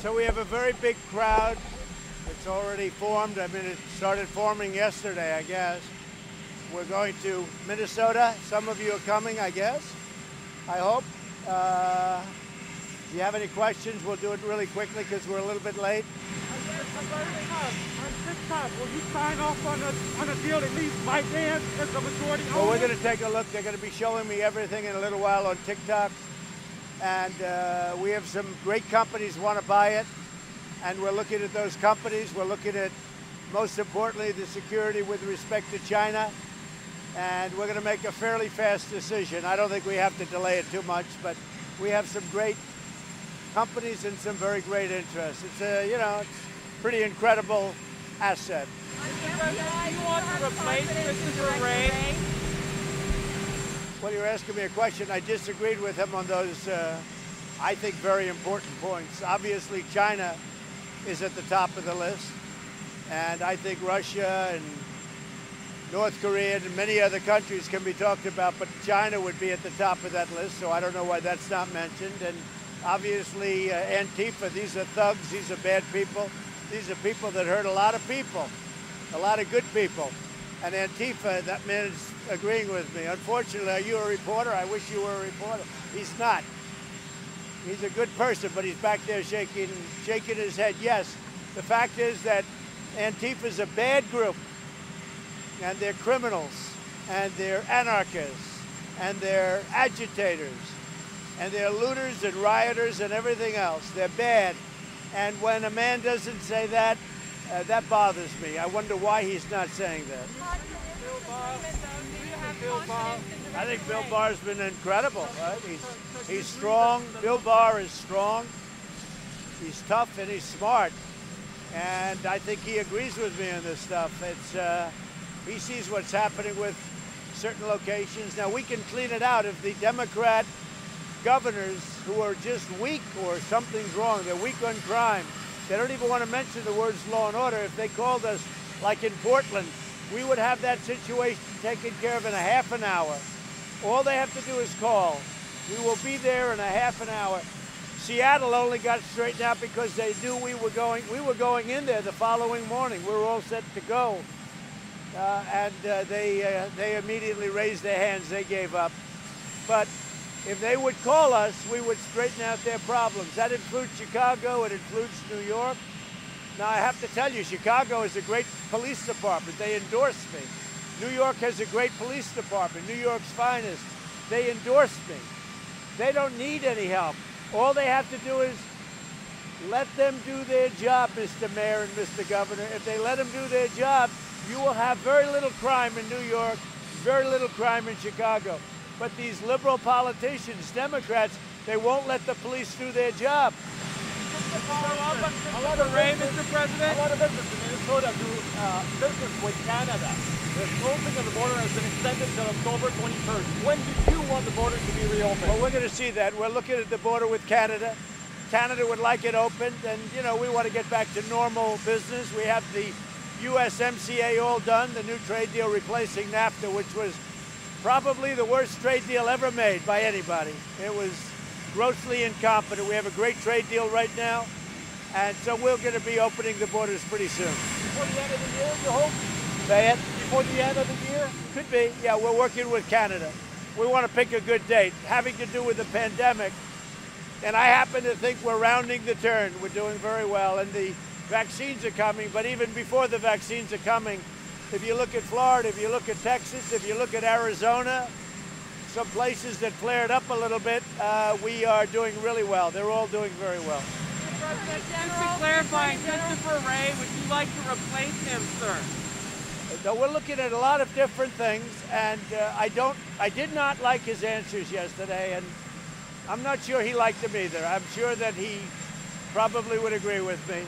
So we have a very big crowd. It's already formed. I mean, it started forming yesterday, I guess. We're going to Minnesota. Some of you are coming, I guess. I hope. If you have any questions, we'll do it really quickly because we're a little bit late. On TikTok, will you sign off on a deal that leaves ByteDance as the majority owner? Well, we're going to take a look. They're going to be showing me everything in a little while on TikTok. And we have some great companies want to buy it. And we're looking at those companies. We're looking at, most importantly, the security with respect to China. And we're going to make a fairly fast decision. I don't think we have to delay it too much, but we have some great companies and some very great interests. It's a, it's a pretty incredible asset. Do you want to replace Christopher Wray? Well, you're asking me a question. I disagreed with him on those, I think, very important points. Obviously, China is at the top of the list. And I think Russia and North Korea and many other countries can be talked about, but China would be at the top of that list, so I don't know why that's not mentioned. And obviously, Antifa, these are thugs, these are bad people. These are people that hurt a lot of people, a lot of good people. And Antifa, that man is agreeing with me. Unfortunately, are you a reporter? I wish you were a reporter. He's not. He's a good person, but he's back there shaking his head. Yes, the fact is that Antifa is a bad group, and they're criminals, and they're anarchists, and they're agitators, and they're looters and rioters and everything else. They're bad. And when a man doesn't say that, that bothers me. I wonder why he's not saying that. I think Bill Barr's been incredible, right? He's strong. Bill Barr is strong. He's tough and he's smart. And I think he agrees with me on this stuff. He sees what's happening with certain locations. Now, we can clean it out if the Democrat governors who are just weak or something's wrong, they're weak on crime, they don't even want to mention the words law and order. If they called us, like in Portland, we would have that situation taken care of in a half an hour. All they have to do is call. We will be there in a half an hour. Seattle only got straightened out because they knew we were going in there the following morning. We were all set to go. They immediately raised their hands. They gave up. But if they would call us, we would straighten out their problems. That includes Chicago. It includes New York. Now, I have to tell you, Chicago is a great police department. They endorse me. New York has a great police department, New York's finest. They endorse me. They don't need any help. All they have to do is let them do their job, Mr. Mayor and Mr. Governor. If they let them do their job, you will have very little crime in New York, very little crime in Chicago. But these liberal politicians, Democrats, they won't let the police do their job. A lot of Wray, Mr. President. A lot of business in Minnesota do business with Canada. The closing of the border has been extended until October 21st. When do you want the border to be reopened? Well, we're going to see that. We're looking at the border with Canada. Canada would like it opened, and, we want to get back to normal business. We have the USMCA all done, the new trade deal replacing NAFTA, which was probably the worst trade deal ever made by anybody. It was grossly incompetent. We have a great trade deal right now, and so we're going to be opening the borders pretty soon. Before the end of the year, you hope? Say it? Before the end of the year? Could be. Yeah, we're working with Canada. We want to pick a good date, having to do with the pandemic, and I happen to think we're rounding the turn. We're doing very well, and the vaccines are coming, but even before the vaccines are coming, if you look at Florida, if you look at Texas, if you look at Arizona, some places that flared up a little bit, we are doing really well. They're all doing very well. Mr. President, just to clarify, Christopher Wray, would you like to replace him, sir? So we're looking at a lot of different things, and I did not like his answers yesterday, and I'm not sure he liked them either. I'm sure that he probably would agree with me.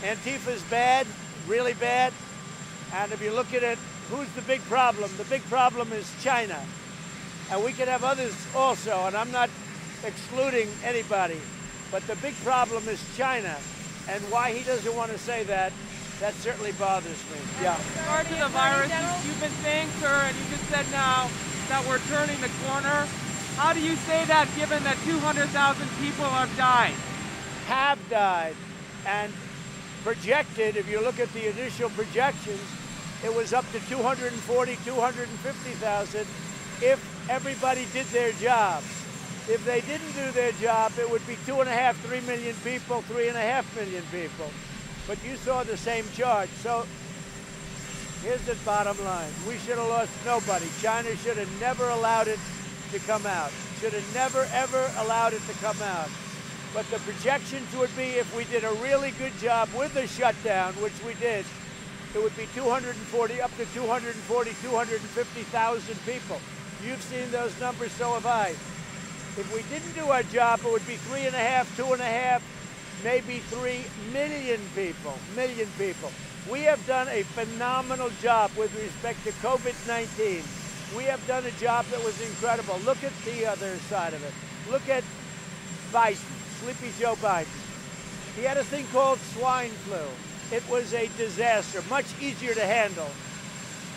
Antifa's bad, really bad, and if you look at it, who's the big problem? The big problem is China, and we can have others also, and I'm not excluding anybody, but the big problem is China, and why he doesn't want to say that certainly bothers me. Yeah. With regard to the virus, you've been saying, sir, and you just said now that we're turning the corner. How do you say that given that 200,000 people have died? have died. And projected, if you look at the initial projections, it was up to 240, 250,000 if everybody did their job. If they didn't do their job, it would be 2.5, 3 million people, 3.5 million people. But you saw the same chart. So here's the bottom line. We should have lost nobody. China should have never allowed it to come out. Should have never, ever allowed it to come out. But the projections would be, if we did a really good job with the shutdown, which we did, it would be 240, up to 240, 250,000 people. You've seen those numbers, so have I. If we didn't do our job, it would be 3.5, 2.5, maybe 3 million people, We have done a phenomenal job with respect to COVID-19. We have done a job that was incredible. Look at the other side of it. Look at Biden, Sleepy Joe Biden. He had a thing called swine flu. It was a disaster, much easier to handle,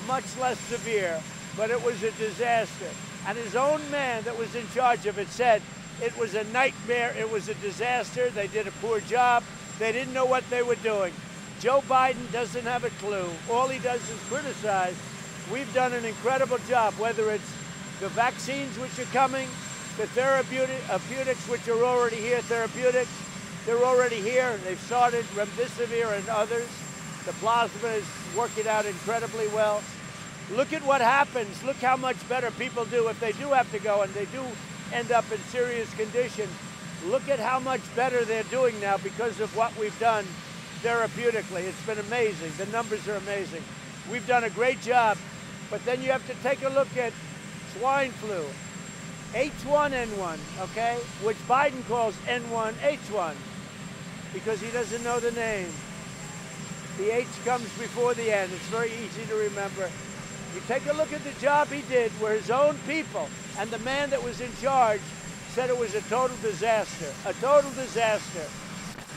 much less severe, but it was a disaster. And his own man that was in charge of it said it was a nightmare, it was a disaster, they did a poor job, they didn't know what they were doing. Joe Biden doesn't have a clue. All he does is criticize. We've done an incredible job, whether it's the vaccines which are coming, the therapeutics which are already here, they're already here. They've started, remdesivir and others. The plasma is working out incredibly well. Look at what happens. Look how much better people do if they do have to go and they do end up in serious condition. Look at how much better they're doing now because of what we've done therapeutically. It's been amazing. The numbers are amazing. We've done a great job. But then you have to take a look at swine flu, H1N1, okay, which Biden calls N1H1 because he doesn't know the name. The H comes before the N. It's very easy to remember. You take a look at the job he did where his own people and the man that was in charge said it was a total disaster,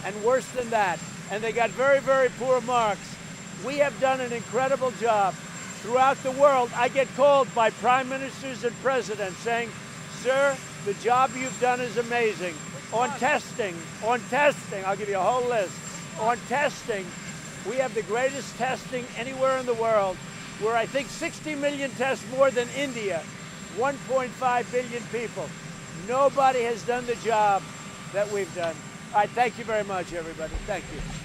and worse than that. And they got very, very poor marks. We have done an incredible job. Throughout the world, I get called by prime ministers and presidents saying, sir, the job you've done is amazing. On testing, I'll give you a whole list. On testing, we have the greatest testing anywhere in the world. We're, I think, 60 million tests more than India, 1.5 billion people. Nobody has done the job that we've done. All right, thank you very much, everybody. Thank you.